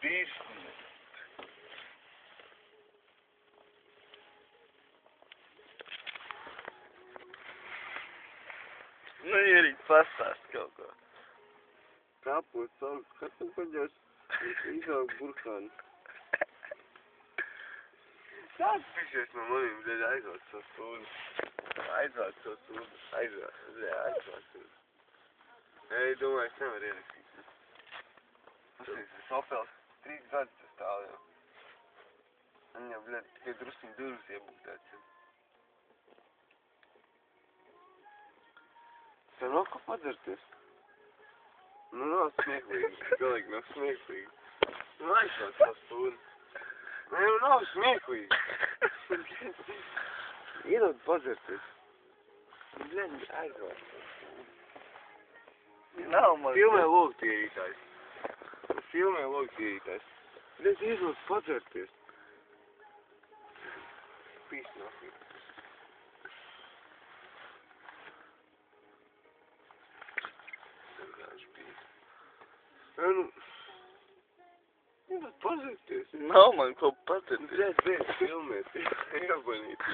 Bīsni. Nu, Ierīt, pastāst kaut ko. Kāpot savu kartupeļos, izauga burkāni. Tāds pišies no maniem, dēļ aizvāc savu sūdu. Aizvāc savu sūdu. Aizvāc sūdu. Ei, domāju, es nevaru ierakstīt. Tas Opels 3 gadus tas stāv jau. Man jau, bļēt, tikai drusciņ durvis iebūtēts. Tev nav ko padzerties? Nu, nav smieklīgi. Galīgi nav smieklīgi. Nu, aizvāc savu sūdu. Nē, nu nav smieklīgi. Iedod padzerties. Bļēt, aizvāc. Nav man. Filmē logtīrītājs. Filmē logtīrītājs. Bļēt, iedod padzerties. Pīs nafīgi. Nu, iedod padzerties. Nav man ko pateikt. Bļēt, beidz filmēt. Iebanīt.